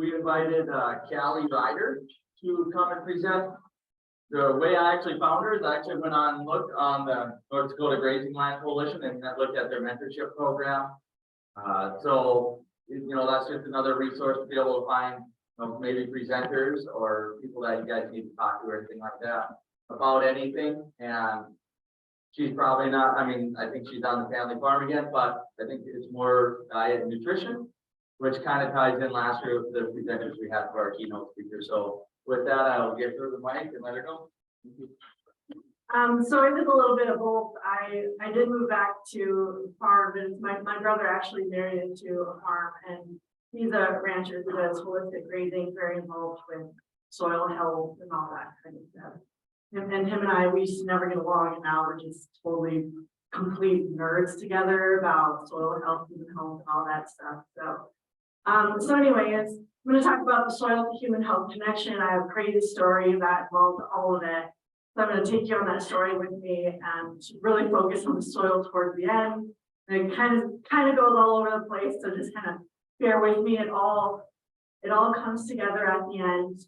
we invited Callie Ryder to come and present. The way I actually found her is I actually went on and looked on the North Dakota Grazing Land Coalition and looked at their mentorship program. So, that's just another resource to be able to find maybe presenters or people that you guys need to talk to or anything like that about anything. And she's probably not, I think she's on the family farm again, but I think it's more diet and nutrition, which kind of ties in last year with the presenters we had for our keynote speaker. So with that, I'll give her the mic and let her go. Thank you. So I did a little bit of both. I did move back to the farm, and my brother actually married into a farm, and he's a rancher who does holistic grazing, very involved with soil health and all that kind of stuff. And him and I, we used to never get along, and now we're just totally complete nerds together about soil health, human health, and all that stuff. So anyways, I'm going to talk about the soil to human health connection. I have a crazy story that involves all of it. So I'm going to take you on that story with me and really focus on the soil towards the end. And it kind of goes all over the place. So just kind of bear with me. It all comes together at the end.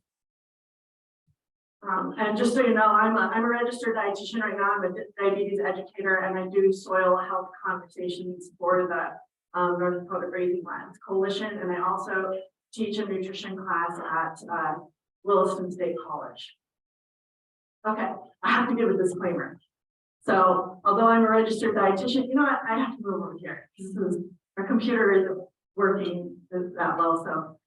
And just so you know, I'm a registered dietitian right now. I'm a diabetes educator, and I do soil health conversations for the North Dakota Grazing Lands Coalition. And I also teach a nutrition class at Williston State College. Okay, I have to give a disclaimer. So although I'm a registered dietitian, you know what? I have to move over here. Our computer isn't working that well. So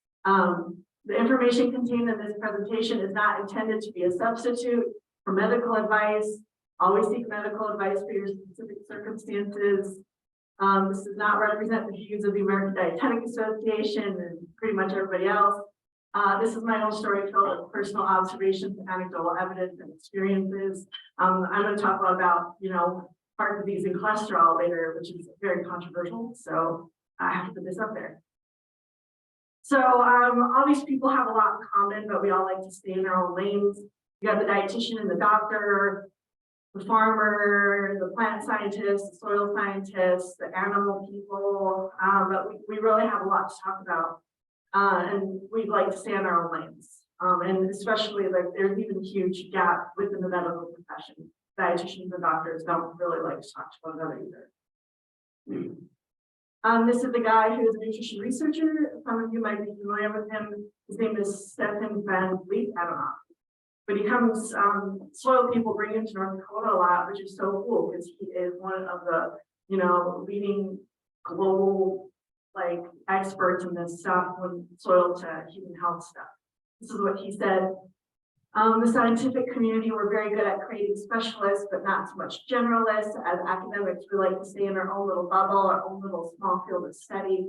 the information contained in this presentation is not intended to be a substitute for medical advice. Always seek medical advice for your specific circumstances. This does not represent the views of the American Dietetic Association and pretty much everybody else. This is my own story filled with personal observations, anecdotal evidence, and experiences. I'm going to talk about, heart disease and cholesterol later, which is very controversial. So I have to put this up there. So all these people have a lot in common, but we all like to stay in our own lanes. You got the dietitian and the doctor, the farmer, the plant scientist, the soil scientist, the animal people, but we really have a lot to talk about. And we'd like to stay in our own lanes. And especially there's even a huge gap within the medical profession. Dietitians and doctors don't really like to talk to one another either. This is the guy who is a nutrition researcher. Some of you might be familiar with him. His name is Stefan van Vliet. I don't know. But he comes, soil people bring him to North Dakota a lot, which is so cool because he is one of the, leading global experts in this stuff when soil to human health stuff. This is what he said. The scientific community, we're very good at creating specialists, but not so much generalists. As academics, we like to stay in our own little bubble, our own little small field of study.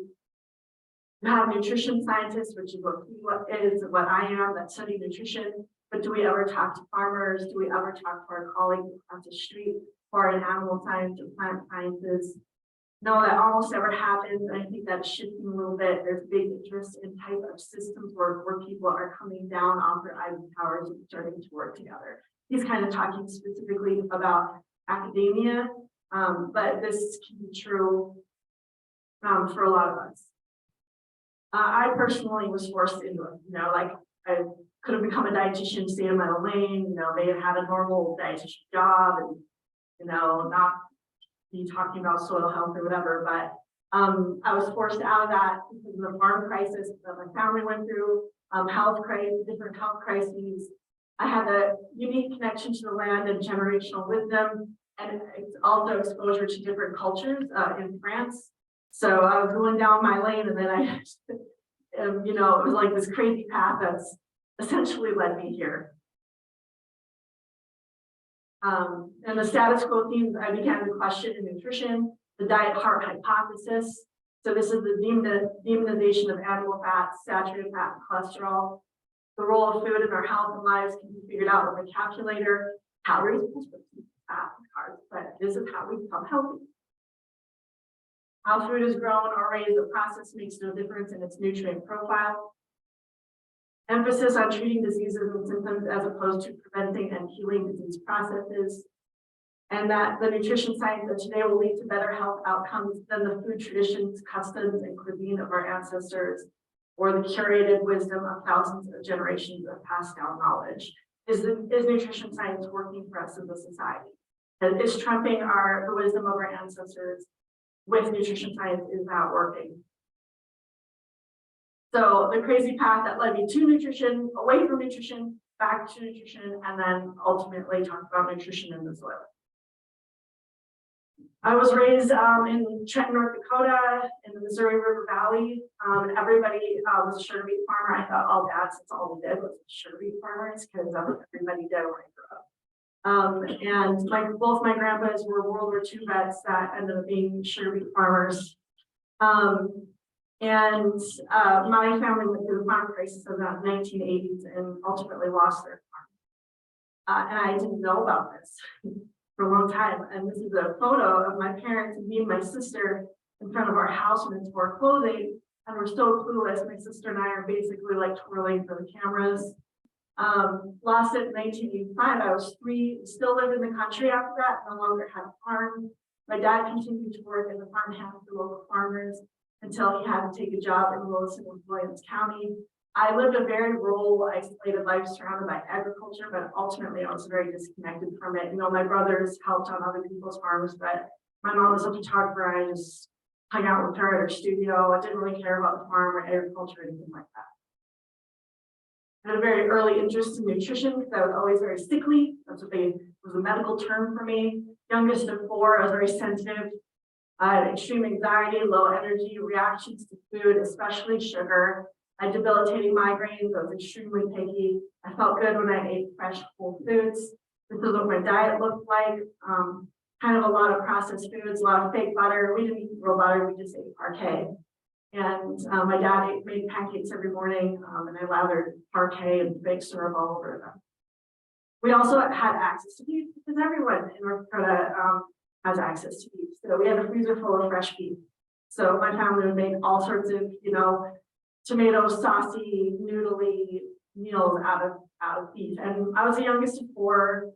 We have nutrition scientists, which is what I am, that study nutrition. But do we ever talk to farmers? Do we ever talk to our colleagues across the street or in animal science or plant sciences? No, that almost never happens. I think that's shifting a little bit. There's big interest in type of systems work where people are coming down off their Eigen towers and starting to work together. He's kind of talking specifically about academia, but this can be true for a lot of us. I personally was forced into it. I could have become a dietitian, stay in my own lane. They had a normal dietitian job, and not be talking about soil health or whatever, but I was forced out of that because of the farm crisis that my family went through, different health crises. I had a unique connection to the land and generational wisdom, and it's also exposure to different cultures in France. So I was going down my lane, and then it was like this crazy path that's essentially led me here. And the status quo themes, I began to question in nutrition, the diet heart hypothesis. So this is the demonization of animal fats, saturated fat, and cholesterol. The role of food in our health and lives can be figured out with a calculator. Calories, fat, and carbs, but this is how we become healthy. How food is grown or raised, the process makes no difference in its nutrient profile. Emphasis on treating diseases and symptoms as opposed to preventing and healing disease processes. And that the nutrition science of today will lead to better health outcomes than the food traditions, customs, and cuisine of our ancestors. or the curated wisdom of thousands of generations of passed down knowledge? Is nutrition science working for us as a society? And is trumping the wisdom of our ancestors with nutrition science, is that working? So the crazy path that led me to nutrition, away from nutrition, back to nutrition, and then ultimately talk about nutrition in the soil. I was raised in Trenton, North Dakota, in the Missouri River Valley. And everybody was a sugar beet farmer. I thought all dads, that's all we did was sugar beet farmers, because everybody did when I grew up. And both my grandpas were World War II vets that ended up being sugar beet farmers. My family went through the farm crisis of the 1980s and ultimately lost their farm. And I didn't know about this for a long time. And this is a photo of my parents and me and my sister in front of our house when it's wore clothing. And we're still clueless. My sister and I are basically like twirling for the cameras. Lost it in 1985. I was 3, still lived in the country after that, no longer had a farm. My dad continued to work as a farmhand for local farmers until he had to take a job in Wilson and Williams County. I lived a very rural, isolated life surrounded by agriculture, but ultimately I was very disconnected from it. You know, my brothers helped on other people's farms, but my mom was a photographer. I just hung out with her at her studio. I didn't really care about the farm or agriculture or anything like that. I had a very early interest in nutrition because I was always very sickly. That's what was a medical term for me. Youngest of 4, I was very sensitive. I had extreme anxiety, low energy, reactions to food, especially sugar. I had debilitating migraines. I was extremely picky. I felt good when I ate fresh, whole foods. This is what my diet looked like. Kind of a lot of processed foods, a lot of fake butter. We didn't eat real butter, we just ate parquet. And my dad made pancakes every morning, and I lathered parquet and fake syrup all over them. We also had access to beef because everyone in North Dakota has access to beef. So we had a freezer full of fresh beef. So my family would make all sorts of, tomato saucy, noodly meals out of beef. And I was the youngest of 4.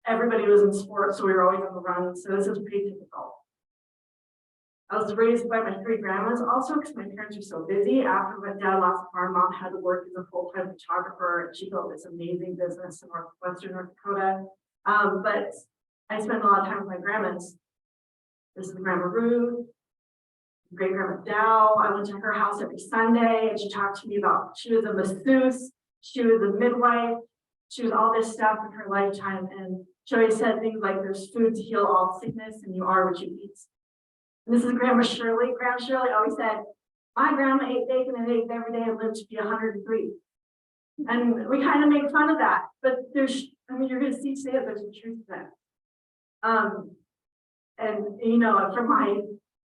Everybody was in sports, so we were always on the run. So this is pretty typical. I was raised by my 3 grandmas also because my parents were so busy. After my dad lost the farm, mom had to work as a full-time photographer. And she built this amazing business in Western North Dakota. But I spent a lot of time with my grandmas. This is Grandma Ruth, great grandma Dow. I went to her house every Sunday and she talked to me about, she was a masseuse, she was a midwife, she was all this stuff in her lifetime. And she always said things like, there's food to heal all sickness and you are what you eat. And this is Grandma Shirley. Grandma Shirley always said, my grandma ate bacon and eggs every day and lived to be 103. And we kind of make fun of that, but you're going to see today that there's a truth to that. And from my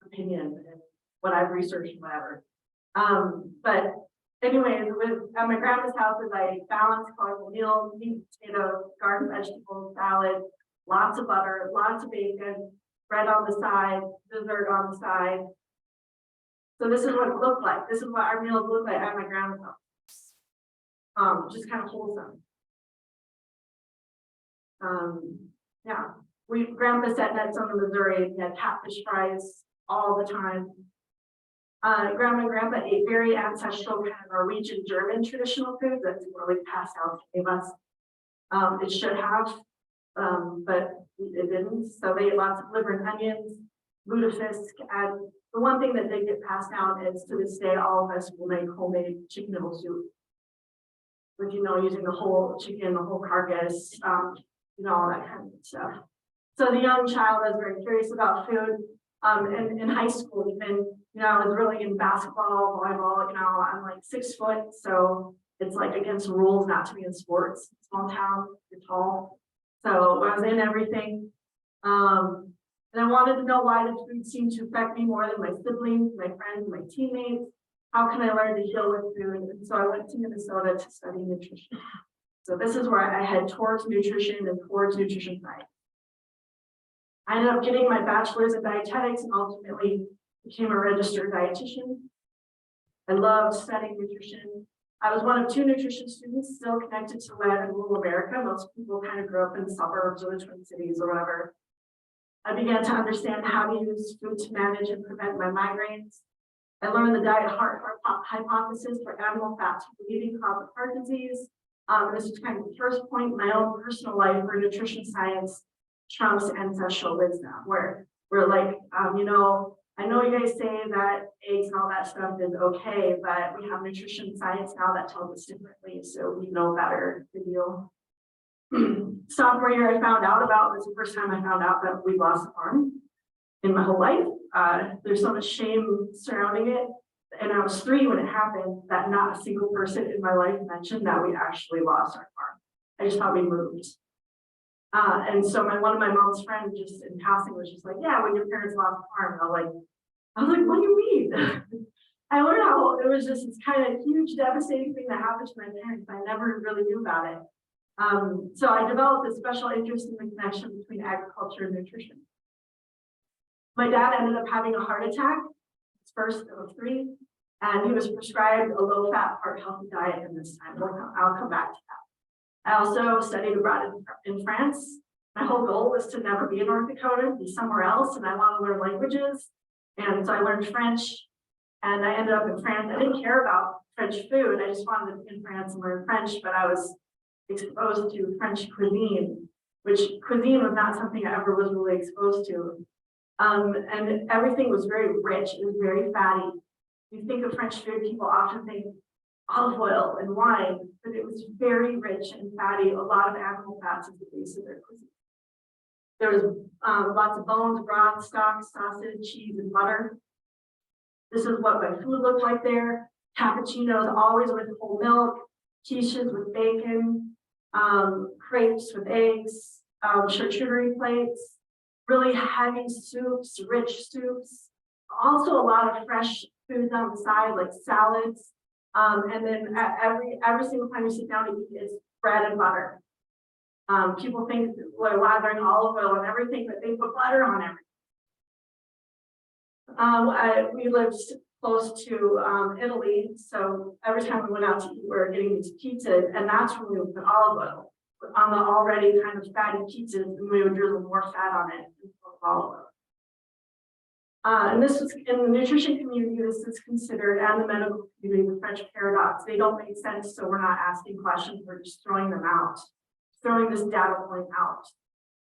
opinion and what I've researched and whatever. But anyways, at my grandma's house is a balanced, colorful meal, meat, potatoes, garden vegetables, salad, lots of butter, lots of bacon, bread on the side, dessert on the side. So this is what it looked like. This is what our meals look like at my grandma's house. Just kind of wholesome. Grandpa set nets on the Missouri. We had catfish fries all the time. Grandma and Grandpa ate very ancestral kind of Norwegian German traditional food that's really passed down to us. It should have, but it didn't. So they ate lots of liver and onions, lutefisk, and the one thing that did get passed down is to this day, all of us will make homemade chicken noodle soup. With, using the whole chicken, the whole carcass, all that kind of stuff. So the young child was very curious about food. And in high school, even, I was really in basketball, volleyball, I'm like 6 foot. So it's like against rules not to be in sports. Small town, you're tall. So I was in everything. And I wanted to know why the food seemed to affect me more than my siblings, my friends, my teammates. How can I learn to heal with food? And so I went to Minnesota to study nutrition. So this is where I head towards nutrition and towards nutrition science. I ended up getting my bachelor's in dietetics and ultimately became a registered dietitian. I loved studying nutrition. I was one of 2 nutrition students still connected to land in rural America. Most people kind of grew up in the suburbs or the Twin Cities or whatever. I began to understand how to use food to manage and prevent my migraines. I learned the diet heart hypothesis for animal fats leading cause of heart disease. This is kind of the first point in my own personal life where nutrition science trumps ancestral wisdom, where we're like, I know you guys say that eggs and all that stuff is okay, but we have nutrition science now that tells us differently, so we know better the deal. Sophomore year, I found out about, this is the first time I found out that we lost a farm in my whole life. There's so much shame surrounding it. And I was 3 when it happened, that not a single person in my life mentioned that we actually lost our farm. I just thought we moved. And so one of my mom's friends just in passing was just like, yeah, when your parents lost the farm. And I was like, what do you mean? I learned how it was just this kind of huge devastating thing that happened to my parents. I never really knew about it. So I developed a special interest in the connection between agriculture and nutrition. My dad ended up having a heart attack, his first of 3, and he was prescribed a low-fat, heart-healthy diet in this time. I'll come back to that. I also studied abroad in France. My whole goal was to never be in North Dakota, be somewhere else, and I want to learn languages. And so I learned French, and I ended up in France. I didn't care about French food. I just wanted to be in France and learn French, but I was exposed to French cuisine, which cuisine was not something I ever was really exposed to. And everything was very rich. It was very fatty. You think of French food, people often think olive oil and wine, but it was very rich and fatty. A lot of animal fats is the base of their cuisine. There was lots of bones, broth, stock, sausage, cheese, and butter. This is what my food looked like there. Cappuccinos always with whole milk, quiches with bacon, crepes with eggs, charcuterie plates, really heavy soups, rich soups. Also a lot of fresh foods on the side, like salads. And then every single time you sit down to eat is bread and butter. People think we're lathering olive oil on everything, but they put butter on everything. We lived close to Italy, so every time we went out to eat, we were getting these pizzas, and that's when we would put olive oil on the already kind of fatty pizzas, and we would drizzle more fat on it and put olive oil. And this was in the nutrition community, this is considered, and the medical community, the French paradox. They don't make sense, so we're not asking questions, we're just throwing them out, throwing this data point out.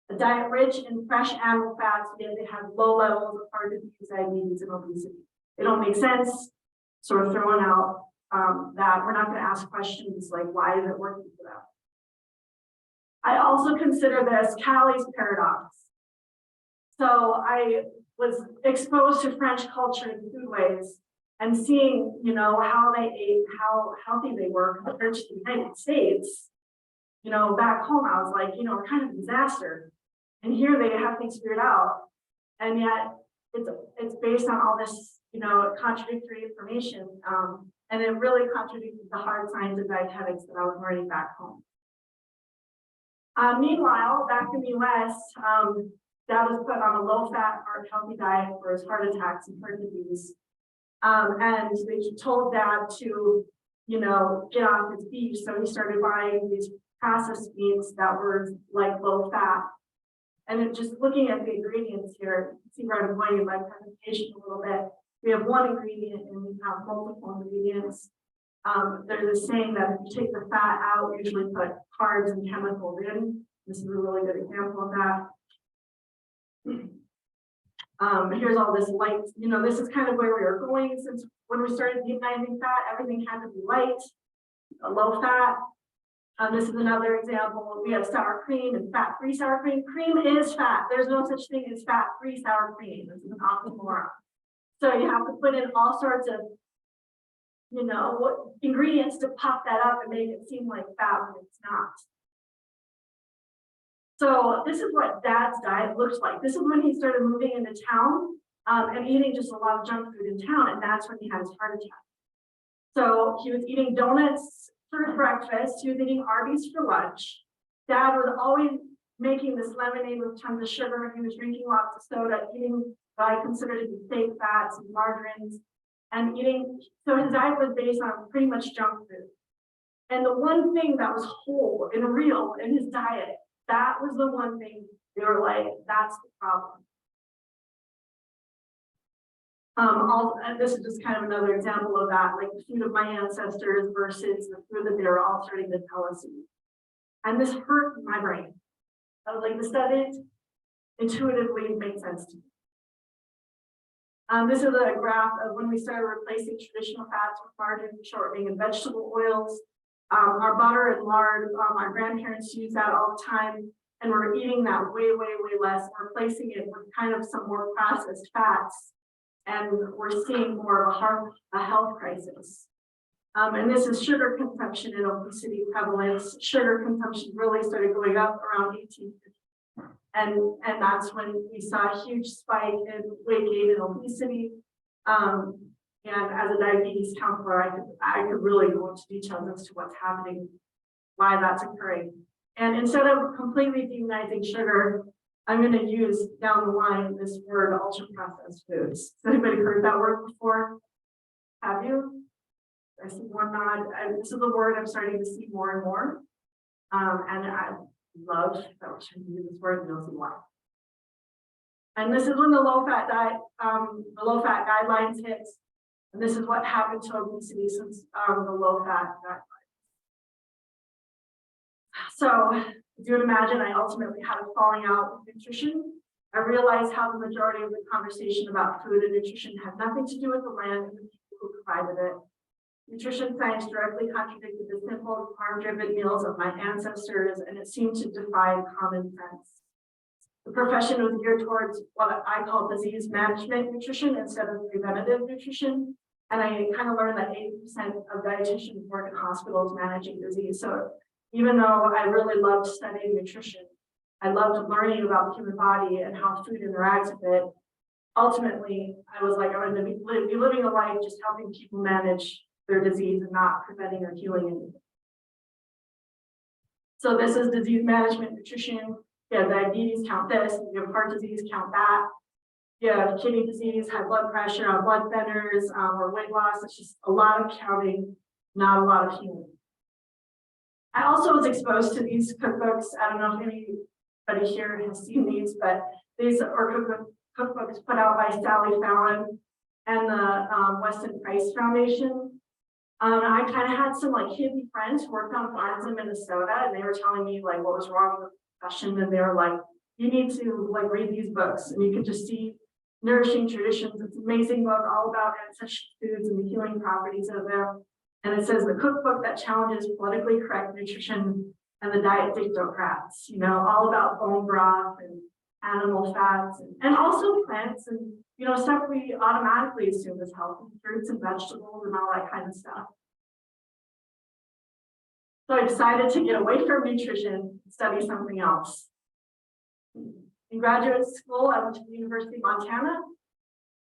A diet rich in fresh animal fats, yet they have low levels of heart disease, diabetes, and obesity. They don't make sense, so we're throwing out that we're not going to ask questions like, why is it working for them? I also consider this Callie's paradox. So I was exposed to French culture and foodways and seeing, how they ate, how healthy they were compared to the United States. Back home, I was like, we're kind of a disaster. And here they have things figured out. And yet it's based on all this, contradictory information. And it really contradicted the hard science of dietetics that I was learning back home. Meanwhile, back in the US, Dad was put on a low-fat, heart-healthy diet for his heart attacks and heart disease. And they told Dad to, get off his beef. So he started buying these processed meats that were like low-fat. And then just looking at the ingredients here, you can see where I'm going in my presentation a little bit. We have one ingredient and we have multiple ingredients. There's a saying that if you take the fat out, we usually put carbs and chemicals in. This is a really good example of that. Here's all this light, this is kind of where we are going since when we started demonizing fat, everything had to be light, low fat. This is another example. We have sour cream and fat-free sour cream. Cream is fat. There's no such thing as fat-free sour cream. This is an oxymoron. So you have to put in all sorts of, ingredients to puff that up and make it seem like fat when it's not. So this is what Dad's diet looks like. This is when he started moving into town and eating just a lot of junk food in town, and that's when he had his heart attack. So he was eating donuts for breakfast, he was eating Arby's for lunch. Dad was always making this lemonade with tons of sugar. He was drinking lots of soda, eating what I consider to be fake fats and margarines, and eating. So his diet was based on pretty much junk food. And the one thing that was whole and real in his diet, that was the one thing they were like, that's the problem. And this is just kind of another example of that, like the food of my ancestors versus the food that they were all starting to tell us to eat. And this hurt my brain. I was like, the studies intuitively make sense to me. This is a graph of when we started replacing traditional fats with margarine, shortening, and vegetable oils. Our butter and lard, our grandparents use that all the time, and we're eating that way, way, way less, replacing it with kind of some more processed fats, and we're seeing more of a health crisis. And this is sugar consumption and obesity prevalence. Sugar consumption really started going up around 1850. And that's when we saw a huge spike in weight gain and obesity. And as a diabetes counselor, I could really go into details as to what's happening, why that's occurring. And instead of completely demonizing sugar, I'm going to use down the line this word, ultra processed foods. Has anybody heard that word before? Have you? I see one nod. This is a word I'm starting to see more and more. And I love that we're trying to use this word, and you'll see why. And this is when the low-fat diet, the low-fat guidelines hit. And this is what happened to obesity since the low-fat guidelines. So, as you would imagine, I ultimately had a falling out with nutrition. I realized how the majority of the conversation about food and nutrition had nothing to do with the land and the people who provided it. Nutrition science directly contradicted the simple farm-driven meals of my ancestors, and it seemed to defy common sense. The profession was geared towards what I call disease management nutrition instead of preventative nutrition. And I kind of learned that 80% of dietitians work in hospitals managing disease. So even though I really loved studying nutrition, I loved learning about the human body and how food interacts with it. Ultimately, I was like, I'm going to be living a life just helping people manage their disease and not preventing or healing anything. So this is disease management nutrition. You have diabetes, count this. You have heart disease, count that. You have kidney disease, high blood pressure, blood thinners, or weight loss. It's just a lot of counting, not a lot of healing. I also was exposed to these cookbooks. I don't know if anybody here has seen these, but these are cookbooks put out by Sally Fallon and the Weston Price Foundation. I kind of had some like hippie friends who worked on farms in Minnesota, and they were telling me like what was wrong with the profession, and they were like, you need to like read these books, and you can just see Nourishing Traditions. It's an amazing book all about ancestral foods and the healing properties of them. And it says the cookbook that challenges politically correct nutrition and the diet dictocrats, you know, all about bone broth and animal fats and also plants and, you know, stuff we automatically assume is healthy, fruits and vegetables and all that kind of stuff. So I decided to get away from nutrition and study something else. In graduate school, I went to the University of Montana.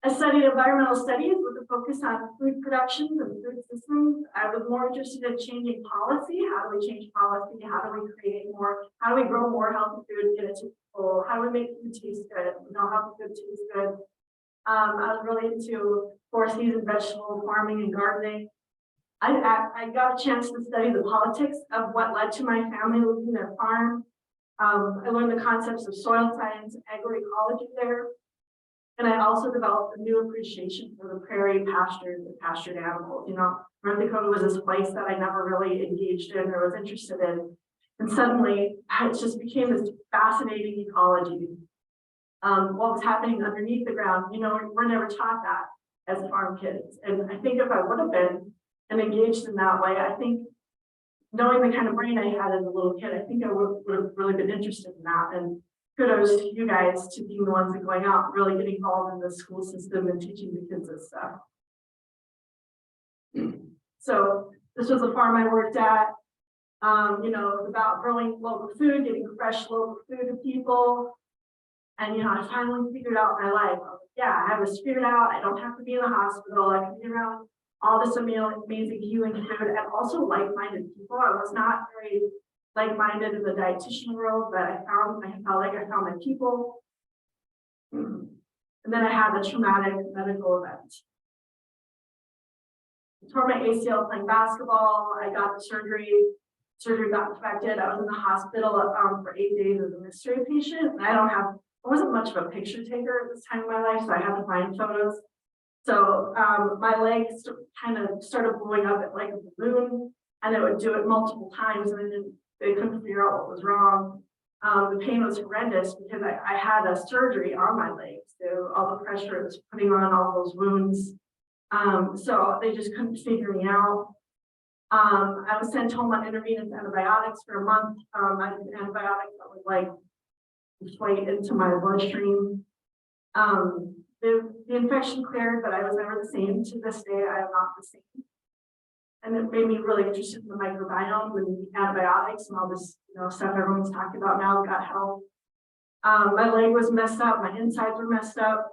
I studied environmental studies with a focus on food production and food systems. I was more interested in changing policy. How do we change policy? How do we create more? How do we grow more healthy food and get it to people? How do we make food taste good? We know healthy food tastes good. I was really into 4-season vegetable farming and gardening. I got a chance to study the politics of what led to my family losing their farm. I learned the concepts of soil science and agroecology there. And I also developed a new appreciation for the prairie pastures and pastured animals. You know, North Dakota was this place that I never really engaged in or was interested in. And suddenly it just became this fascinating ecology. What was happening underneath the ground, you know, we're never taught that as farm kids. And I think if I would have been and engaged in that way, I think knowing the kind of brain I had as a little kid, I think I would have really been interested in that. And kudos to you guys to being the ones that going out, really getting involved in the school system and teaching the kids this stuff. So this was a farm I worked at. You know, it was about growing local food, getting fresh local food to people. And, you know, I finally figured out my life. Yeah, I have this figured out. I don't have to be in the hospital. I can be around all this amazing healing food and also like-minded people. I was not very like-minded in the dietitian world, but I felt like I found my people. And then I had a traumatic medical event. I tore my ACL playing basketball. I got the surgery. Surgery got infected. I was in the hospital for 8 days as a mystery patient. And I wasn't much of a picture taker at this time in my life, so I had to find photos. So my legs kind of started blowing up like a balloon, and it would do it multiple times, and then they couldn't figure out what was wrong. The pain was horrendous because I had a surgery on my legs. So all the pressure was putting on all those wounds. So they just couldn't figure me out. I was sent home on intravenous antibiotics for a month. I had antibiotics that would like inflate into my bloodstream. The infection cleared, but I was never the same. To this day, I am not the same. And it made me really interested in the microbiome and antibiotics and all this, stuff everyone's talking about now, gut health. My leg was messed up, my insides were messed up.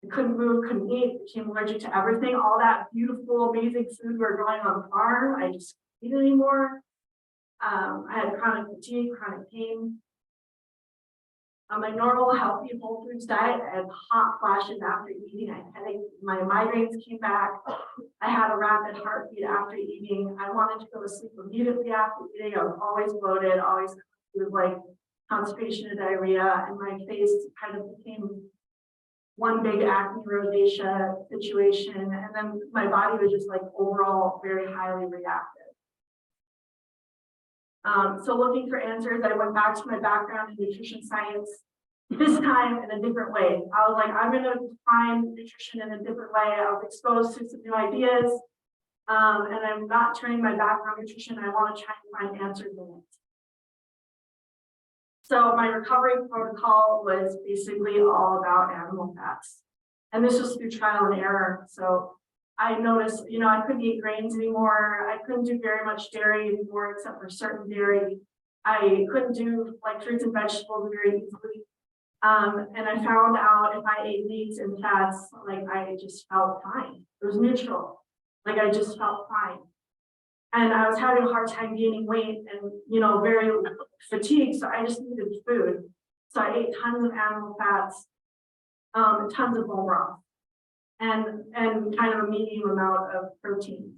I couldn't move, couldn't eat, became allergic to everything. All that beautiful, amazing food we were growing on the farm, I just couldn't eat anymore. I had chronic fatigue, chronic pain. On my normal, healthy, whole foods diet, I had hot flashes after eating. I had headaches. My migraines came back. I had a rapid heartbeat after eating. I wanted to go to sleep immediately after eating. I was always bloated, always with like constipation and diarrhea, and my face kind of became one big acne rosacea situation. And then my body was just like overall very highly reactive. So looking for answers, I went back to my background in nutrition science, this time in a different way. I was like, I'm going to define nutrition in a different way. I was exposed to some new ideas, and I'm not turning my back on nutrition. I want to try and find answers in it. So my recovery protocol was basically all about animal fats. And this was through trial and error. So I noticed, I couldn't eat grains anymore. I couldn't do very much dairy anymore, except for certain dairy. I couldn't do like fruits and vegetables very easily. And I found out if I ate meats and fats, like I just felt fine. It was neutral. Like I just felt fine. And I was having a hard time gaining weight and, very fatigued. So I just needed food. So I ate tons of animal fats, tons of bone broth. And kind of a medium amount of proteins.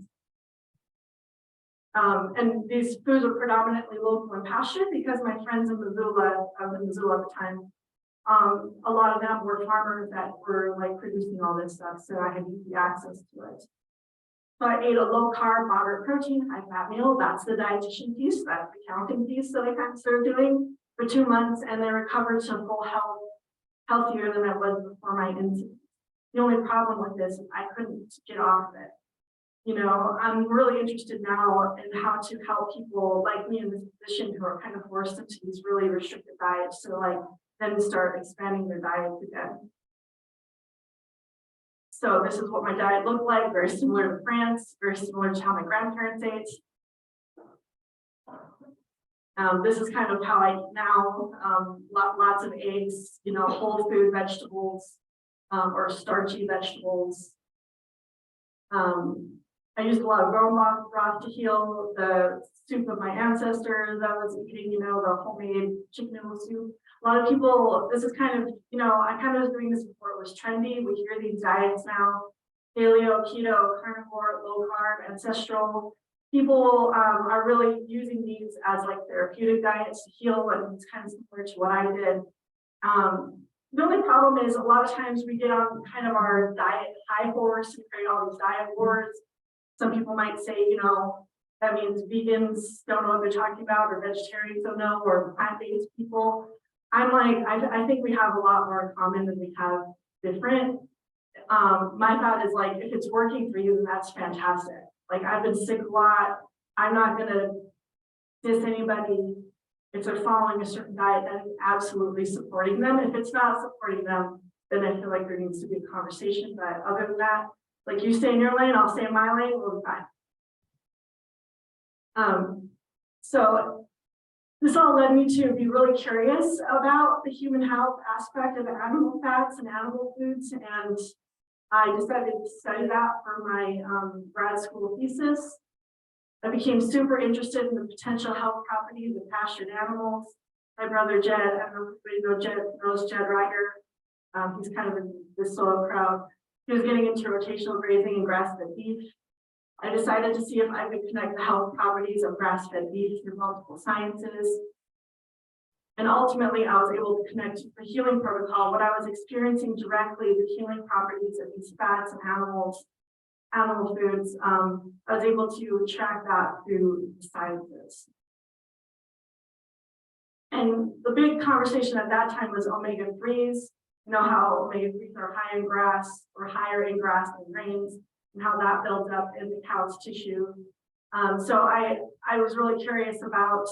And these foods were predominantly local and pasture because my friends in Missoula, I was in Missoula at the time, a lot of them were farmers that were like producing all this stuff, so I had easy access to it. So I ate a low carb, moderate protein, high fat meal. That's the dietitian piece, that's the counting piece that I kind of started doing for 2 months, and then recovered to full health, healthier than I was before my incident. The only problem with this is I couldn't get off of it. I'm really interested now in how to help people like me in this position who are kind of forced into these really restricted diets to like then start expanding their diets again. So this is what my diet looked like, very similar to France, very similar to how my grandparents ate. This is kind of how I eat now, lots of eggs, whole food vegetables, or starchy vegetables. I used a lot of bone broth to heal the soup of my ancestors. I was eating, the homemade chicken noodle soup. A lot of people, this is kind of, I kind of was doing this before it was trendy. We hear these diets now, paleo, keto, carnivore, low carb, ancestral. People are really using these as like therapeutic diets to heal, and it's kind of similar to what I did. The only problem is a lot of times we get on kind of our diet high horse and create all these diet wars. Some people might say, that means vegans don't know what they're talking about, or vegetarians don't know, or plant-based people. I'm like, I think we have a lot more in common than we have different. My thought is like, if it's working for you, then that's fantastic. Like I've been sick a lot. I'm not gonna diss anybody. If they're following a certain diet, then absolutely supporting them. If it's not supporting them, then I feel like there needs to be a conversation. But other than that, like you stay in your lane, I'll stay in my lane, we'll be fine. So this all led me to be really curious about the human health aspect of animal fats and animal foods. And I decided to study that for my grad school thesis. I became super interested in the potential health properties of pastured animals. My brother Jed, I don't know if anybody knows Jed Ryder. He's kind of in the soil crowd. He was getting into rotational grazing and grass-fed beef. I decided to see if I could connect the health properties of grass-fed beef through multiple sciences. And ultimately, I was able to connect to the healing protocol, what I was experiencing directly, the healing properties of these fats and animal foods. I was able to track that through the sciences. And the big conversation at that time was omega-3s. You know how omega-3s are high in grass or higher in grass than grains, and how that builds up in the cow's tissue. So I was really curious about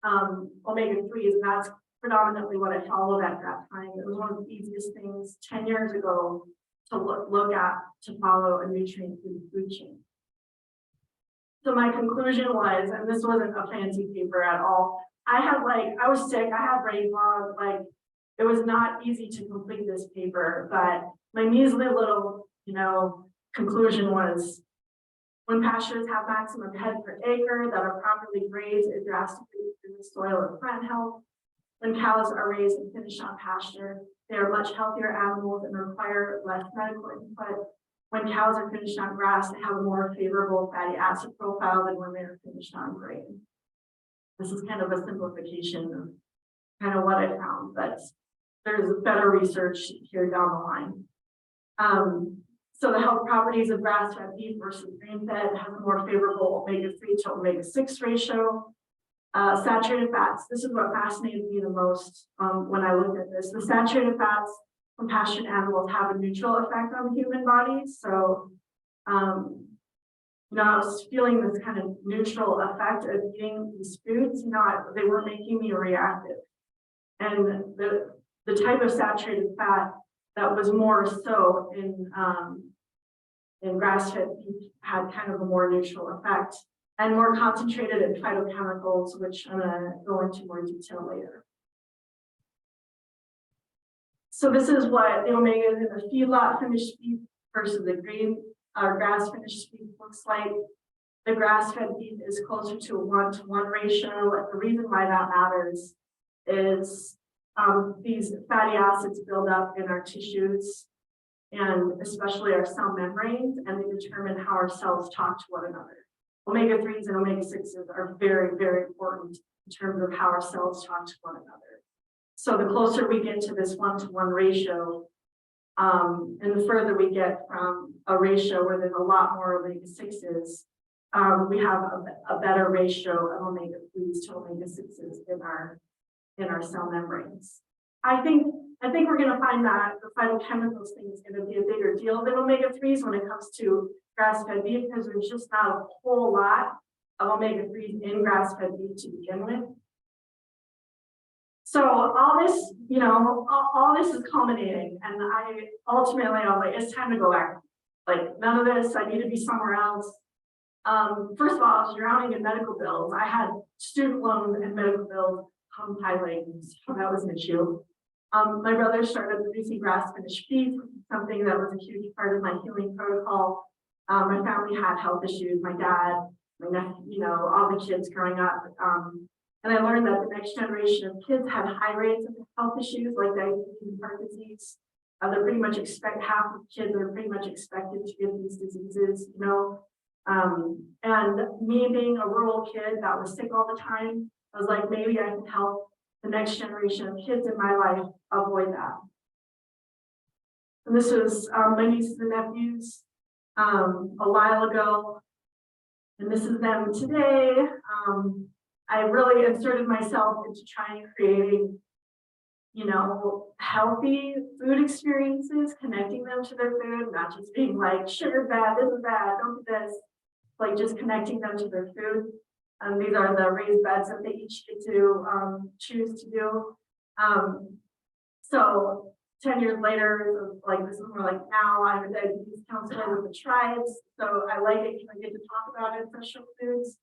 omega-3s, and that's predominantly what I followed at that time. It was one of the easiest things 10 years ago to look at, to follow a nutrient through the food chain. So my conclusion was, and this wasn't a fancy paper at all, I was sick, I had brain fog, it was not easy to complete this paper, but my measly little, conclusion was, when pastures have maximum head per acre that are properly grazed, it drastically improves soil and plant health. When cows are raised and finished on pasture, they are much healthier animals and require less medical input. When cows are finished on grass, they have a more favorable fatty acid profile than when they are finished on grain. This is kind of a simplification of kind of what I found, but there's better research here down the line. So the health properties of grass-fed beef versus grain-fed have a more favorable omega-3 to omega-6 ratio. Saturated fats, this is what fascinated me the most when I looked at this. The saturated fats from pastured animals have a neutral effect on human bodies. So, I was feeling this kind of neutral effect of eating these foods, they weren't making me reactive. And the type of saturated fat that was more so in grass-fed beef had kind of a more neutral effect and more concentrated in phytochemicals, which I'm going to go into more detail later. So this is what the omegas in the feedlot finished beef versus the green or grass finished beef looks like. The grass-fed beef is closer to a 1-to-1 ratio. And the reason why that matters is these fatty acids build up in our tissues and especially our cell membranes, and they determine how our cells talk to one another. Omega-3s and omega-6s are very, very important in terms of how our cells talk to one another. So the closer we get to this 1-to-1 ratio, and the further we get from a ratio where there's a lot more omega-6s, we have a better ratio of omega-3s to omega-6s in our cell membranes. I think we're going to find that the phytochemicals thing is going to be a bigger deal than omega-3s when it comes to grass-fed beef, because there's just not a whole lot of omega-3s in grass-fed beef to begin with. So all this, all this is culminating, and I was like, it's time to go back. Like, none of this, I need to be somewhere else. First of all, I was drowning in medical bills. I had student loans and medical bills compiling, so that was an issue. My brother started producing grass-finished beef, something that was a huge part of my healing protocol. My family had health issues, my dad, my nephew, all the kids growing up. And I learned that the next generation of kids had high rates of health issues like diabetes and heart disease. They're pretty much half of kids are pretty much expected to get these diseases, and me being a rural kid that was sick all the time, I was like, maybe I can help the next generation of kids in my life avoid that. And this was my nieces and nephews a while ago, and this is them today. I really inserted myself into trying creating, healthy food experiences, connecting them to their food, not just being like, sugar's bad, this is bad, don't do this, like just connecting them to their food. These are the raised beds that they each get to choose to do. So 10 years later, like this is more like now I'm a diabetes counselor with the tribes. So I like it because I get to talk about ancestral foods.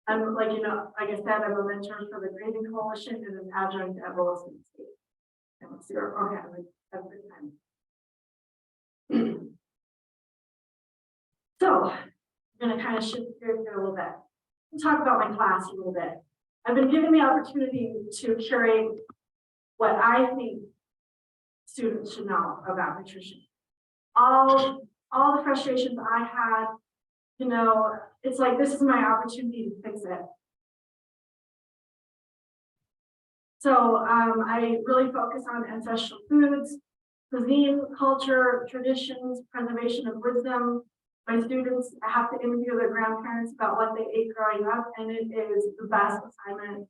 I'm like, like I said, I'm a mentor for the Grazing Coalition and an adjunct at Williston State. And let's see, okay, have a good time. So I'm going to kind of shift gears here a little bit. We'll talk about my class a little bit. I've been given the opportunity to curate what I think students should know about nutrition. All the frustrations I had, it's like, this is my opportunity to fix it. So I really focus on ancestral foods, cuisine, culture, traditions, preservation of wisdom. My students have to interview their grandparents about what they ate growing up, and it is the best assignment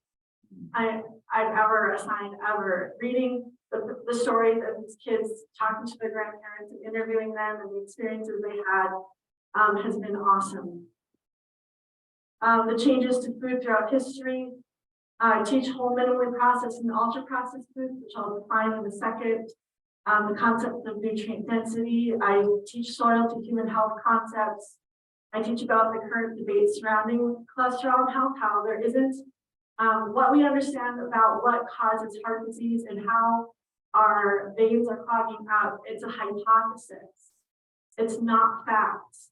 I've ever assigned ever. Reading the stories of these kids, talking to their grandparents and interviewing them and the experiences they had has been awesome. The changes to food throughout history. I teach whole, minimally processed and ultra processed foods, which I'll define in a second. The concept of nutrient density. I teach soil to human health concepts. I teach about the current debate surrounding cholesterol and health, how there isn't what we understand about what causes heart disease and how our veins are clogging up. It's a hypothesis. It's not facts.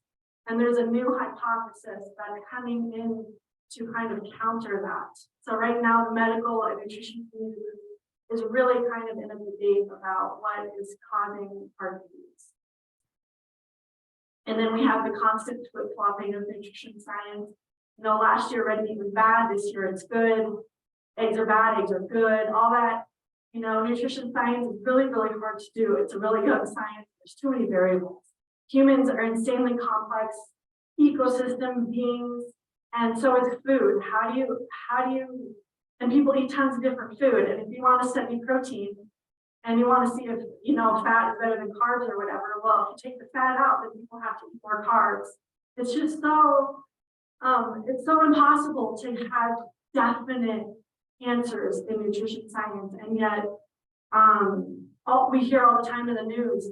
And there's a new hypothesis that's coming in to kind of counter that. So right now, the medical and nutrition community is really kind of in a debate about what is causing heart disease. And then we have the constant flip-flopping of nutrition science. You know, last year red meat was bad, this year it's good. Eggs are bad, eggs are good, all that. You know, nutrition science is really, really hard to do. It's a really young science. There's too many variables. Humans are insanely complex ecosystem beings, and so is food. How do you, and people eat tons of different food. And if you want to study protein and you want to see if, you know, fat is better than carbs or whatever, well, if you take the fat out, then people have to eat more carbs. It's just so, it's so impossible to have definite answers in nutrition science. And yet, we hear all the time in the news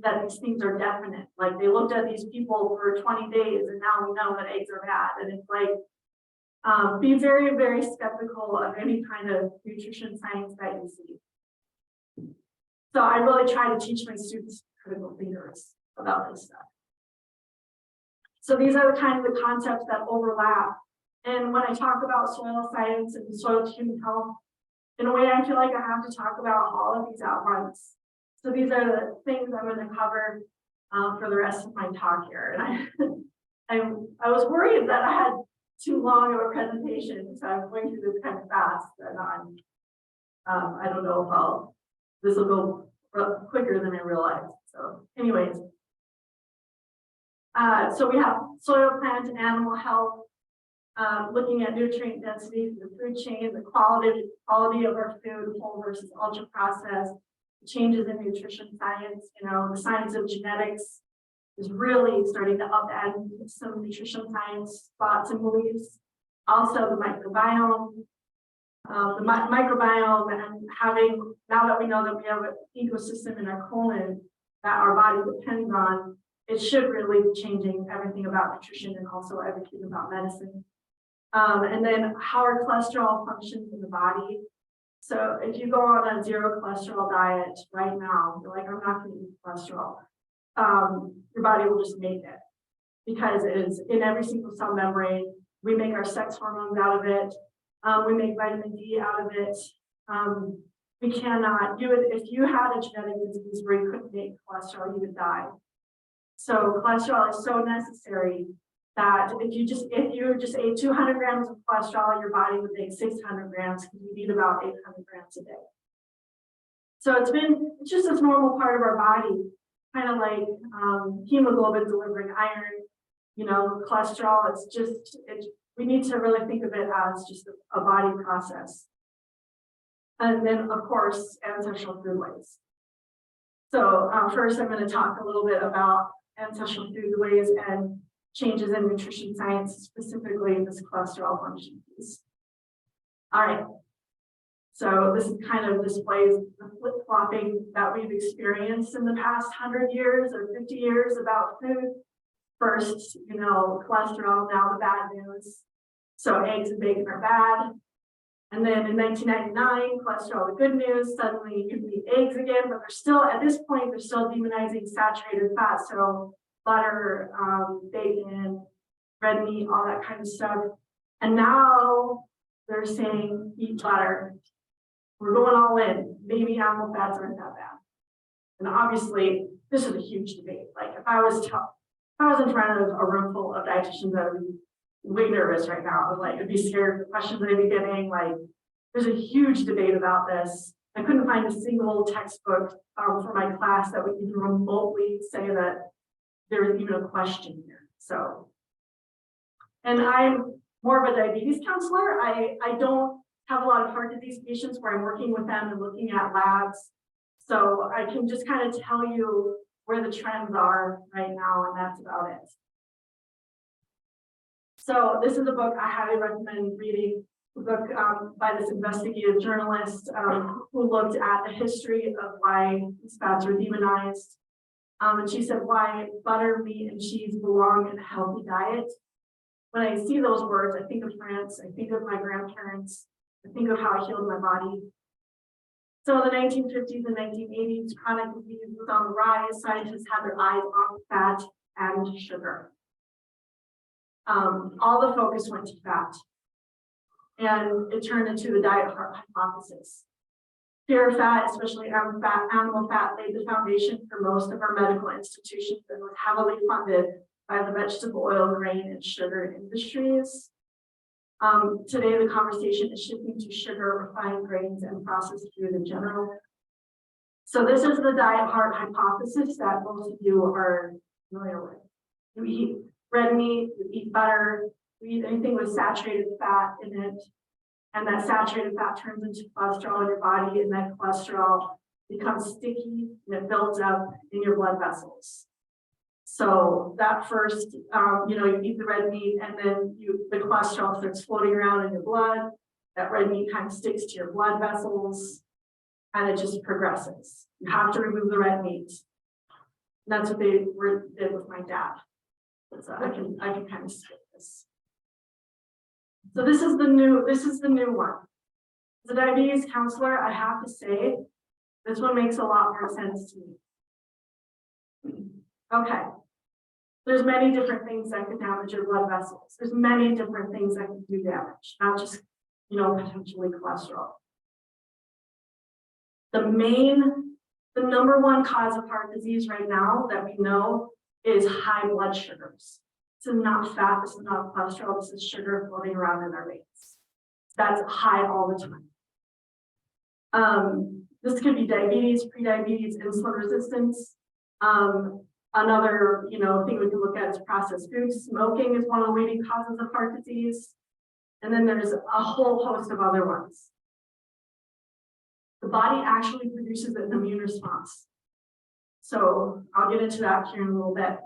that these things are definite. Like they looked at these people for 20 days and now we know that eggs are bad. And it's like, be very, very skeptical of any kind of nutrition science that you see. So I really try to teach my students critical thinkers about this stuff. So these are the kind of the concepts that overlap. And when I talk about soil science and soil to human health, in a way, I feel like I have to talk about all of these at once. So these are the things I'm going to cover for the rest of my talk here. And I was worried that I had too long of a presentation, so I'm going through this kind of fast, and I don't know if this will go quicker than I realized. So, anyways, so we have soil, plant, and animal health. Looking at nutrient density for the food chain, the quality of our food, whole versus ultra processed, changes in nutrition science. You know, the science of genetics is really starting to upend some nutrition science spots and beliefs. Also, the microbiome, and having, now that we know that we have an ecosystem in our colon that our body depends on, it should really be changing everything about nutrition and also everything about medicine. And then how our cholesterol functions in the body. So if you go on a zero cholesterol diet right now, you're like, I'm not going to eat cholesterol. Your body will just make it because it is in every single cell membrane. We make our sex hormones out of it. We make vitamin D out of it. We cannot do it. If you had a genetic disease where you couldn't make cholesterol, you would die. So cholesterol is so necessary that if you just ate 200 grams of cholesterol, your body would make 600 grams because you need about 800 grams a day. So it's just this normal part of our body, kind of like hemoglobin delivering iron, you know, cholesterol. We need to really think of it as just a body process. And then, of course, ancestral foodways. So first, I'm going to talk a little bit about ancestral foodways and changes in nutrition science, specifically this cholesterol function piece. All right. So this kind of displays the flip-flopping that we've experienced in the past 100 years or 50 years about food. First, you know, cholesterol, now the bad news. So eggs and bacon are bad. And then in 1999, cholesterol, the good news, suddenly you can eat eggs again, but they're still, at this point, they're still demonizing saturated fat. So butter, bacon, red meat, all that kind of stuff. And now they're saying eat butter. We're going all in. Maybe animal fats aren't that bad. And obviously, this is a huge debate. Like if I was in front of a room full of dietitians, I would be way nervous right now. I'd be scared of the questions I'd be getting. Like There's a huge debate about this. I couldn't find a single textbook for my class that would even remotely say that there is even a question here. So, and I'm more of a diabetes counselor. I don't have a lot of heart disease patients where I'm working with them and looking at labs. So I can just kind of tell you where the trends are right now, and that's about it. So this is a book I highly recommend reading. A book by this investigative journalist who looked at the history of why these fats are demonized. And she said why butter, meat, and cheese belong in a healthy diet. When I see those words, I think of France, I think of my grandparents, I think of how I healed my body. So in the 1950s and 1980s, chronic disease was on the rise. Scientists had their eyes on fat and sugar. All the focus went to fat. And it turned into the diet heart hypothesis. Pure fat, especially animal fat, laid the foundation for most of our medical institutions and was heavily funded by the vegetable oil, grain, and sugar industries. Today, the conversation is shifting to sugar, refined grains, and processed food in general. So this is the diet heart hypothesis that most of you are familiar with. You eat red meat, you eat butter, you eat anything with saturated fat in it, and that saturated fat turns into cholesterol in your body, and that cholesterol becomes sticky and it builds up in your blood vessels. So that first, you eat the red meat, and then the cholesterol starts floating around in your blood. That red meat kind of sticks to your blood vessels, and it just progresses. You have to remove the red meat. And that's what they did with my dad. So I can kind of skip this. So this is the new one. As a diabetes counselor, I have to say, this one makes a lot more sense to me. Okay. There's many different things that can damage your blood vessels. There's many different things that can do damage, not just, potentially cholesterol. The number one cause of heart disease right now that we know is high blood sugars. This is not fat, this is not cholesterol, this is sugar floating around in our veins. That's high all the time. This could be diabetes, prediabetes, insulin resistance. Another, thing we can look at is processed foods. Smoking is one of the leading causes of heart disease. And then there's a whole host of other ones. The body actually produces an immune response. So I'll get into that here in a little bit.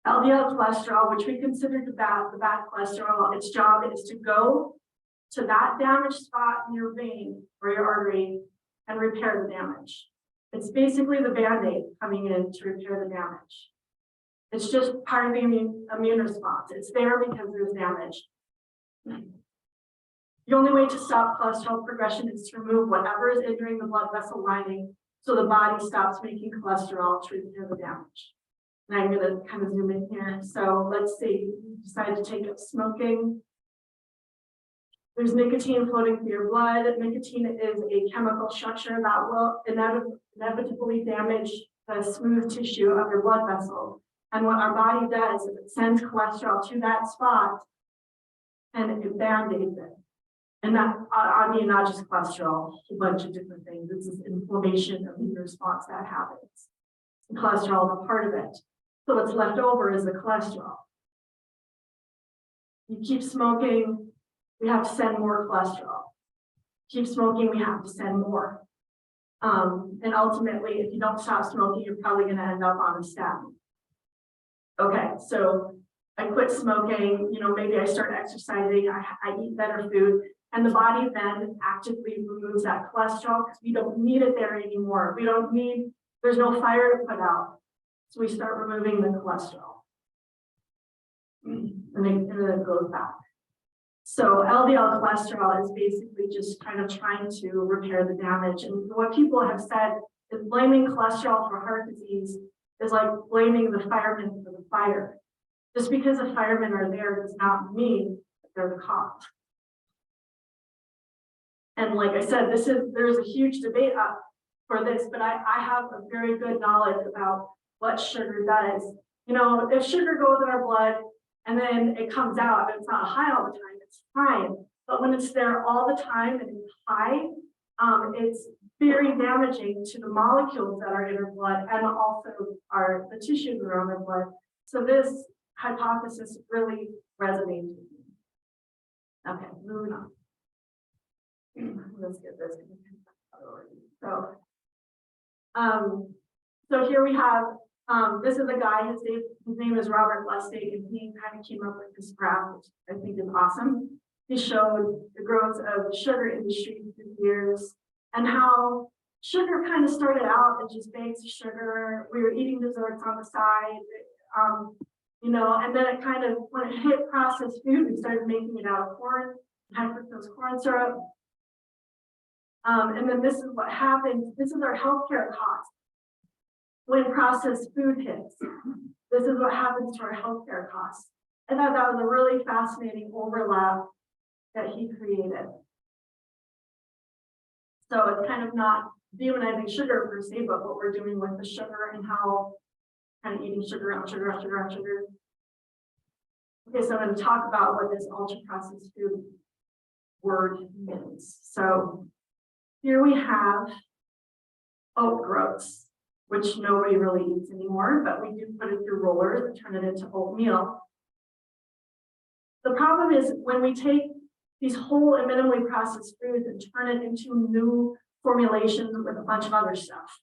LDL cholesterol, which we consider the bad cholesterol, its job is to go to that damaged spot in your vein or your artery and repair the damage. It's basically the Band-Aid coming in to repair the damage. It's just part of the immune response. It's there because there's damage. The only way to stop cholesterol progression is to remove whatever is entering the blood vessel lining so the body stops making cholesterol to repair the damage. And I'm going to kind of zoom in here. So let's say you decide to take up smoking. There's nicotine floating through your blood. Nicotine is a chemical structure that will inevitably damage the smooth tissue of your blood vessel. And what our body does is it sends cholesterol to that spot and it band-aids it. And that, not just cholesterol, a bunch of different things. It's this inflammation of the response that happens. And cholesterol is a part of it. So what's left over is the cholesterol. You keep smoking, we have to send more cholesterol. Keep smoking, we have to send more. And ultimately, if you don't stop smoking, you're probably going to end up on a statin. Okay, so I quit smoking, maybe I start exercising, I eat better food, and the body then actively removes that cholesterol because we don't need it there anymore. There's no fire to put out. So we start removing the cholesterol. And then it goes back. So LDL cholesterol is basically just kind of trying to repair the damage. And what people have said is blaming cholesterol for heart disease is like blaming the firemen for the fire. Just because the firemen are there does not mean that they're the cause. And like I said, there's a huge debate up for this, but I have a very good knowledge about what sugar does. If sugar goes in our blood and then it comes out, but it's not high all the time, it's fine. But when it's there all the time and it's high, it's very damaging to the molecules that are in our blood and also the tissues around our blood. So this hypothesis really resonates with me. Okay, moving on. Let's get this. So here we have, this is a guy, his name is Robert Lustig, and he kind of came up with this graph, which I think is awesome. He showed the growth of the sugar industry through the years and how sugar kind of started out as just bags of sugar. We were eating desserts on the side, and then it kind of, when it hit processed food, we started making it out of corn, high fructose corn syrup. And then this is what happens. This is our healthcare cost when processed food hits. This is what happens to our healthcare costs. I thought that was a really fascinating overlap that he created. So it's kind of not demonizing sugar per se, but what we're doing with the sugar and how kind of eating sugar on sugar on sugar on sugar. Okay, so I'm going to talk about what this ultra processed food word means. So here we have oat groats, which nobody really eats anymore, but we do put it through rollers and turn it into oatmeal. The problem is when we take these whole and minimally processed foods and turn it into new formulations with a bunch of other stuff,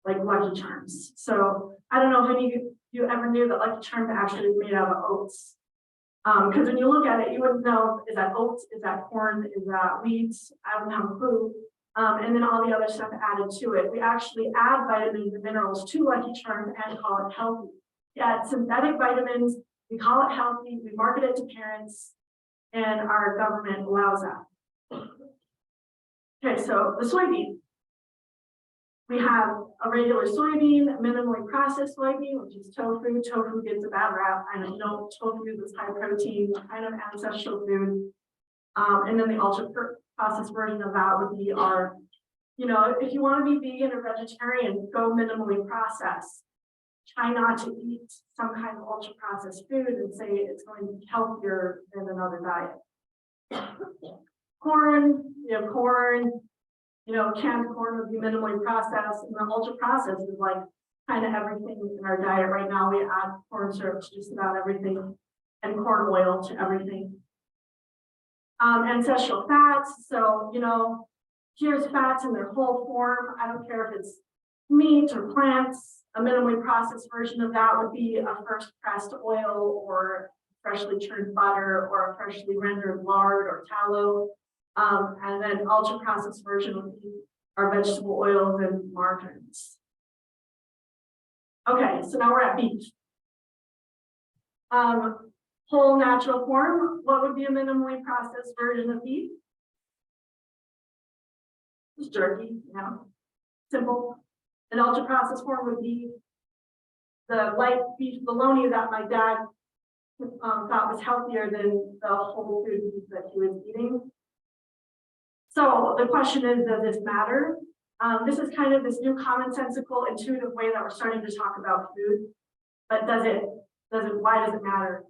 like Lucky Charms. So I don't know if any of you ever knew that Lucky Charms actually is made out of oats. Because when you look at it, you wouldn't know, is that oats, is that corn, is that wheat? I don't have a clue. And then all the other stuff added to it. We actually add vitamins and minerals to Lucky Charms and call it healthy. We add synthetic vitamins, we call it healthy, we market it to parents, and our government allows that. Okay, so the soybean. We have a regular soybean, a minimally processed soybean, which is tofu. Tofu gets a bad rap. I know tofu is high protein, kind of ancestral food. And then the ultra processed version of that would be our, if you want to be vegan or vegetarian, go minimally processed. Try not to eat some kind of ultra processed food and say it's going to be healthier than another diet. Corn, canned corn would be minimally processed, and the ultra processed is like kind of everything in our diet right now. We add corn syrup to just about everything and corn oil to everything. Ancestral fats, so here's fats in their whole form. I don't care if it's meat or plants. A minimally processed version of that would be a first pressed oil or freshly churned butter or a freshly rendered lard or tallow. And then ultra processed version would be our vegetable oils and margarines. Okay, so now we're at beef. Whole natural form, what would be a minimally processed version of beef? Just jerky, simple. An ultra processed form would be the light beef bologna that my dad thought was healthier than the whole food beef that he was eating. So the question is, does this matter? This is kind of this new commonsensical, intuitive way that we're starting to talk about food. But why does it matter?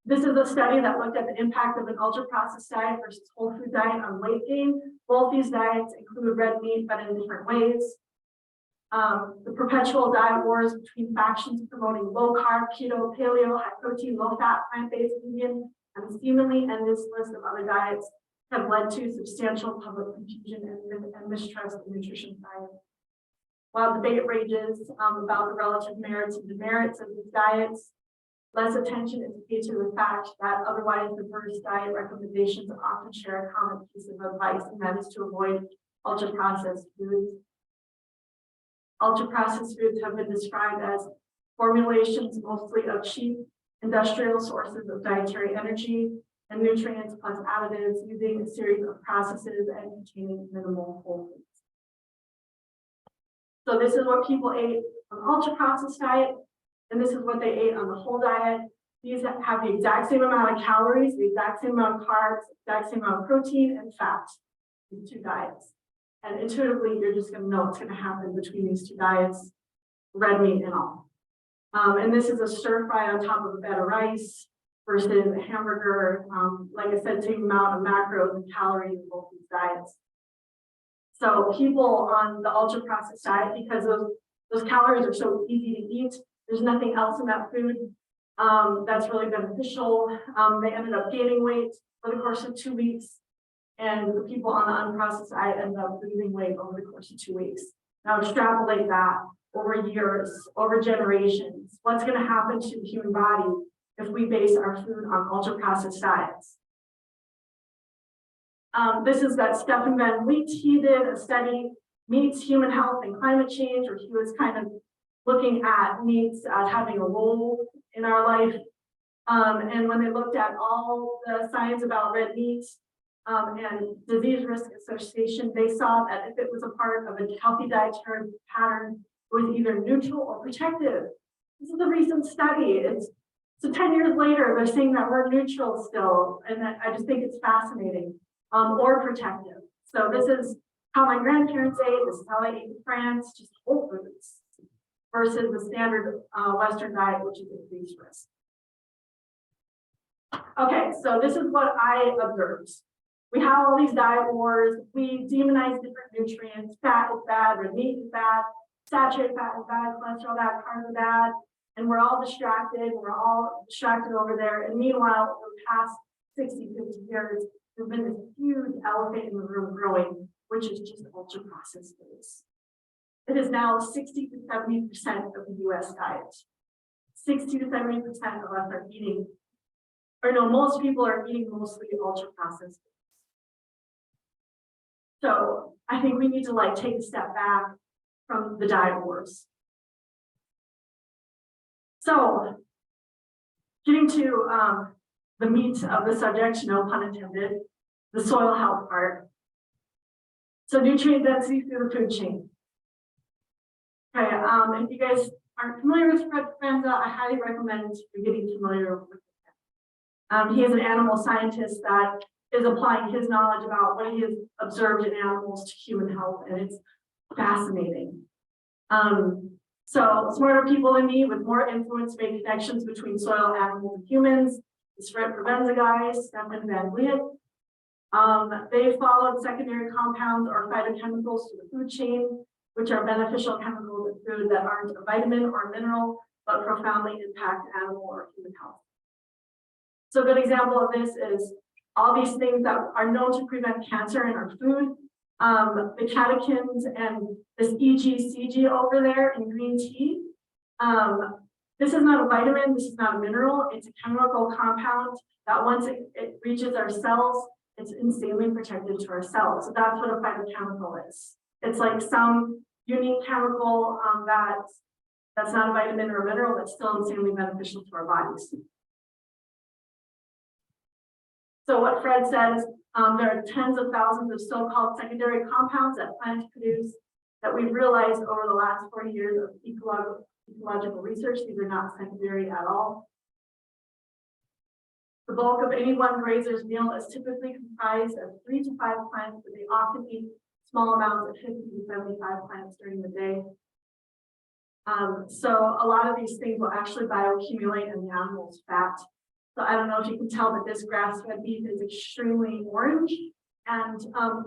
This is a study that looked at the impact of an ultra-processed diet versus whole food diet on weight gain. Both these diets include red meat, but in different ways. The perpetual diet wars between factions promoting low carb, keto, paleo, high protein, low fat, plant-based, vegan, and seemingly endless list of other diets have led to substantial public confusion and mistrust in nutrition science. While debate rages about the relative merits and demerits of these diets, less attention is paid to the fact that otherwise diverse diet recommendations often share a common piece of advice, and that is to avoid ultra-processed foods. Ultra-processed foods have been described as formulations mostly of cheap industrial sources of dietary energy and nutrients plus additives using a series of processes and containing minimal whole foods. So this is what people ate on the ultra-processed diet, and this is what they ate on the whole diet. These have the exact same amount of calories, the exact same amount of carbs, the exact same amount of protein and fat, these two diets. And intuitively, you're just going to know what's going to happen between these two diets, red meat and all. And this is a stir fry on top of a bed of rice. versus a hamburger, like I said, same amount of macros and calories in both these diets. So people on the ultra processed diet, because those calories are so easy to eat, there's nothing else in that food that's really beneficial. They ended up gaining weight over the course of 2 weeks. And the people on the unprocessed diet ended up losing weight over the course of 2 weeks. Now extrapolate that over years, over generations. What's going to happen to the human body if we base our food on ultra processed diets? This is that Stefan Van Vliet. He did a study, Meats, Human Health and Climate Change, where he was kind of looking at meats as having a role in our life. And when they looked at all the science about red meat and disease risk association, they saw that if it was a part of a healthy dietary pattern, it was either neutral or protective. This is a recent study. So 10 years later, they're saying that we're neutral still, and I just think it's fascinating, or protective. So this is how my grandparents ate. This is how I ate in France, just whole foods, versus the standard Western diet, which is increased risk. Okay, so this is what I observed. We have all these diet wars. We demonize different nutrients. Fat is bad, red meat is bad, saturated fat is bad, cholesterol bad, carbs are bad. And we're all distracted. We're all distracted over there. And meanwhile, over the past 60, 50 years, there's been this huge elephant in the room growing, which is just ultra processed foods. It is now 60 to 70% of the US diet. 60 to 70% of us are eating, or no, most people are eating mostly ultra processed foods. So I think we need to take a step back from the diet wars. So getting to the meat of the subject, no pun intended, the soil health part. So nutrient density through the food chain. Okay, if you guys aren't familiar with Fred Provenza, I highly recommend you getting familiar with him. He is an animal scientist that is applying his knowledge about what he has observed in animals to human health, and it's fascinating. So smarter people than me with more influence make connections between soil, animals, and humans. This Fred Provenza guy, Stefan Van Vliet. They followed secondary compounds or phytochemicals to the food chain, which are beneficial chemicals in food that aren't a vitamin or mineral, but profoundly impact animal or human health. So a good example of this is all these things that are known to prevent cancer in our food. The catechins and this EGCG over there in green tea. This is not a vitamin, this is not a mineral, it's a chemical compound that once it reaches our cells, it's insanely protective to our cells. So that's what a phytochemical is. It's like some unique chemical that's not a vitamin or a mineral, that's still insanely beneficial to our bodies. So what Fred says, there are tens of thousands of so-called secondary compounds that plants produce that we've realized over the last 40 years of ecological research. These are not secondary at all. The bulk of any one grazer's meal is typically comprised of 3 to 5 plants, but they often eat small amounts of 50 to 75 plants during the day. So a lot of these things will actually bioaccumulate in the animal's fat. So I don't know if you can tell, but this grass-fed beef is extremely orange. And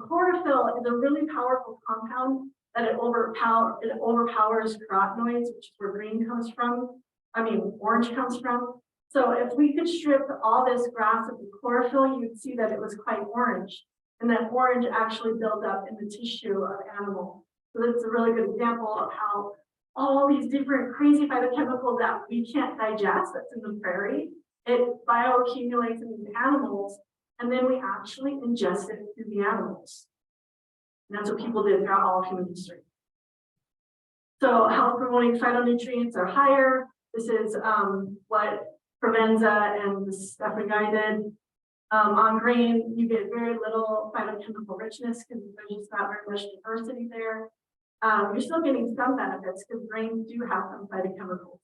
chlorophyll is a really powerful compound that it overpowers carotenoids, which is where green comes from. Orange comes from. So if we could strip all this grass of the chlorophyll, you'd see that it was quite orange. And that orange actually built up in the tissue of animal. So that's a really good example of how all these different crazy phytochemicals that we can't digest, that's in the prairie, it bioaccumulates in these animals, and then we actually ingest it through the animals. And that's what people did throughout all of human history. So health promoting phytonutrients are higher. This is what Provenza and the Stefan guy did. On grain, you get very little phytochemical richness because there's just not very much diversity there. You're still getting some benefits because grains do have some phytochemicals.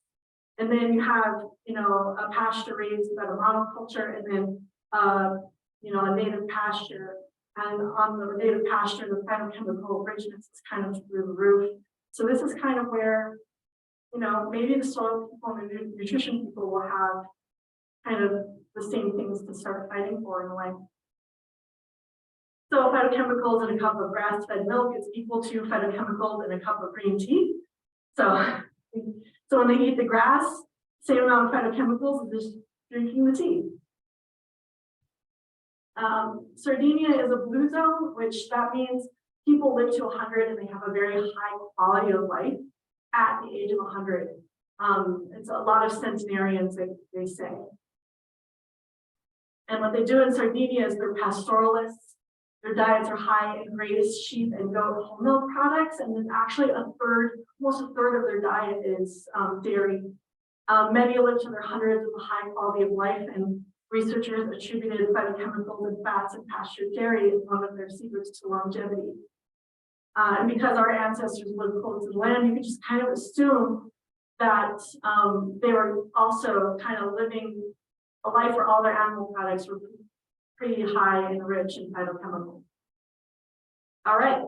And then you have, a pasture raised by the monoculture, and then, a native pasture. And on the native pasture, the phytochemical richness is kind of through the roof. So this is kind of where, maybe the soil people and the nutrition people will have kind of the same things to start fighting for in a way. So phytochemicals in a cup of grass-fed milk is equal to phytochemicals in a cup of green tea. So when they eat the grass, same amount of phytochemicals as just drinking the tea. Sardinia is a blue zone, which that means people live to 100 and they have a very high quality of life at the age of 100. It's a lot of centenarians, they say. And what they do in Sardinia is they're pastoralists. Their diets are high in grazed sheep and goat whole milk products, and then actually almost a third of their diet is dairy. Many live to their hundreds with a high quality of life, and researchers attributed phytochemicals and fats in pastured dairy as one of their secrets to longevity. And because our ancestors lived close to the land, you could just kind of assume that they were also kind of living a life where all their animal products were pretty high and rich in phytochemicals. All right,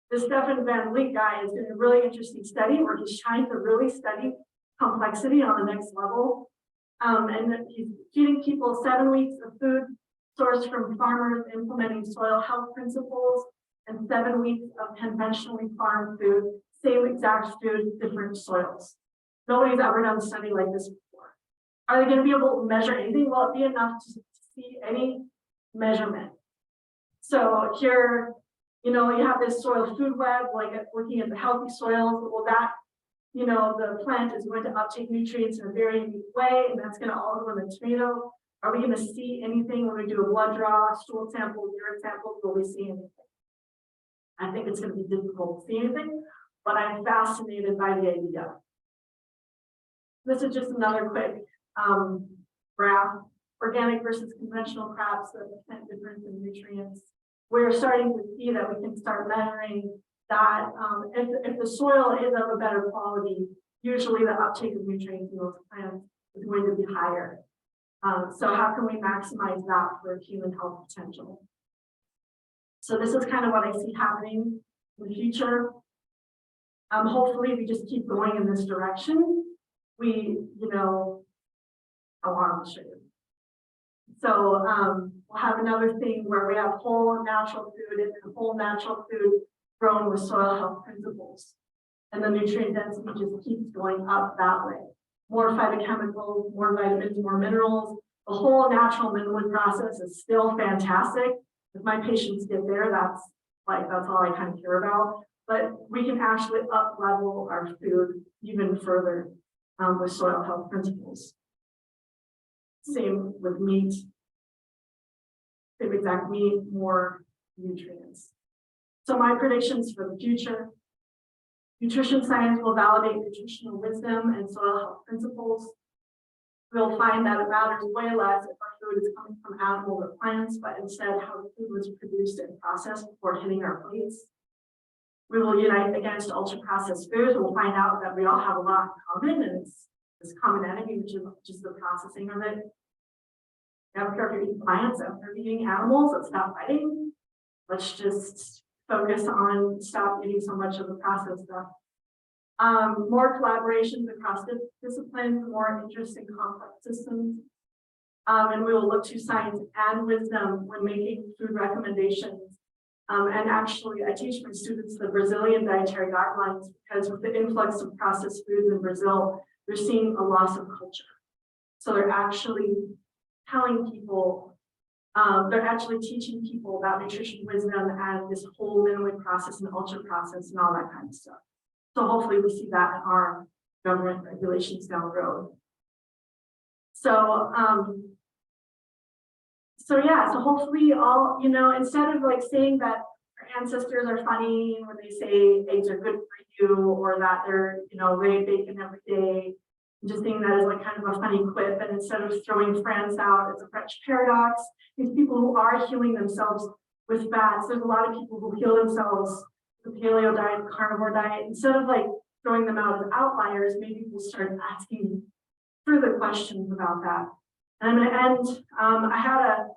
this Stefan van Vliet guy is doing a really interesting study where he's trying to really study complexity on the next level. And he's feeding people 7 weeks of food sourced from farmers implementing soil health principles and 7 weeks of conventionally farmed food, same exact food, different soils. Nobody's ever done a study like this before. Are they going to be able to measure anything? Will it be enough to see any measurement? So here, you have this soil food web, like looking at the healthy soils. Well, that, the plant is going to uptake nutrients in a very unique way, and that's going to all go in the tomato. Are we going to see anything when we do a blood draw, stool sample, urine sample? Will we see anything? I think it's going to be difficult to see anything, but I'm fascinated by the idea. This is just another quick graph. Organic versus conventional crops, the percent difference in nutrients. We're starting to see that we can start measuring that if the soil is of a better quality, usually the uptake of nutrients in those plants is going to be higher. So how can we maximize that for human health potential? So this is kind of what I see happening in the future. Hopefully we just keep going in this direction. I want to show you. So we'll have another thing where we have whole natural food and whole natural food grown with soil health principles. And the nutrient density just keeps going up that way. More phytochemicals, more vitamins, more minerals. The whole natural mineral process is still fantastic. If my patients get there, that's all I kind of care about. But we can actually up level our food even further with soil health principles. Same with meat. Same exact meat, more nutrients. So my predictions for the future: nutrition science will validate nutritional wisdom and soil health principles. We'll find that it matters way less if our food is coming from animals or plants, but instead how the food was produced and processed before hitting our plates. We will unite against ultra-processed foods. We'll find out that we all have a lot in common, and it's this common enemy, which is just the processing of it. I don't care if you're eating plants, if you're eating animals, let's stop fighting. Let's just focus on stop eating so much of the processed stuff. More collaborations across disciplines, more interest in complex systems. And we will look to science and wisdom when making food recommendations. And actually, I teach my students the Brazilian dietary guidelines because with the influx of processed foods in Brazil, they're seeing a loss of culture. So they're actually telling people, they're actually teaching people about nutrition wisdom and this whole minimally processed and ultra processed and all that kind of stuff. So hopefully we see that in our government regulations down the road. So, so hopefully all, instead of like saying that our ancestors are funny when they say eggs are good for you, or that they're, they bacon every day, just seeing that as like kind of a funny quip, and instead of throwing France out as a French paradox, these people who are healing themselves with fats, there's a lot of people who heal themselves with the paleo diet, the carnivore diet. Instead of like throwing them out as outliers, maybe we'll start asking further questions about that. And I'm going to end. I had a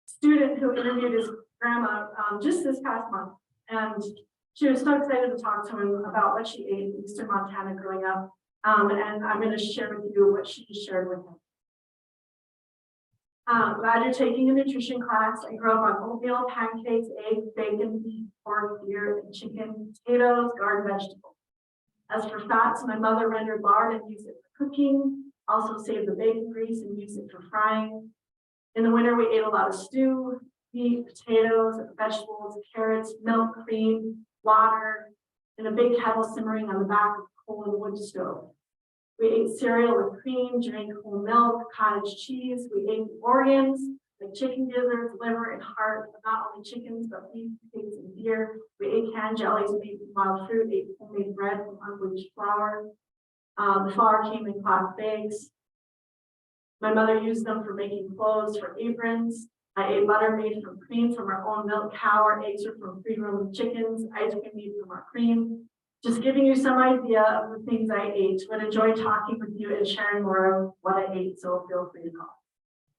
student who interviewed his grandma just this past month, and she was so excited to talk to him about what she ate in Eastern Montana growing up. And I'm going to share with you what she shared with him. Glad you're taking a nutrition class. I grew up on oatmeal, pancakes, eggs, bacon, beef, pork, beer, and chicken, potatoes, garden vegetables. As for fats, my mother rendered lard and used it for cooking, also saved the bacon grease and used it for frying. In the winter, we ate a lot of stew, meat, potatoes, vegetables, carrots, milk, cream, water, in a big kettle simmering on the back of a coal and wood stove. We ate cereal with cream, drank whole milk, cottage cheese. We ate organs like chicken gizzards, liver, and heart, but not only chickens, but beef, pigs, and deer. We ate canned jellies made from wild fruit, ate homemade bread from unbleached flour. The flour came in cloth bags. My mother used them for making clothes, for aprons. I ate butter made from cream from our own milk cow. Our eggs are from free-roaming chickens. Ice cream made from our cream. Just giving you some idea of the things I ate. Would enjoy talking with you and sharing more of what I ate, so feel free to call.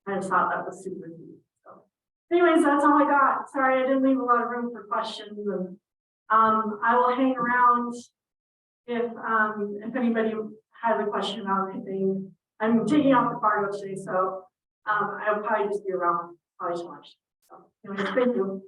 I just thought that was super neat. So, anyways, that's all I got. Sorry, I didn't leave a lot of room for questions. And I will hang around if anybody has a question about anything. I'm taking off the cargo today, so I'll probably just be around. Probably so much. So, anyways, thank you.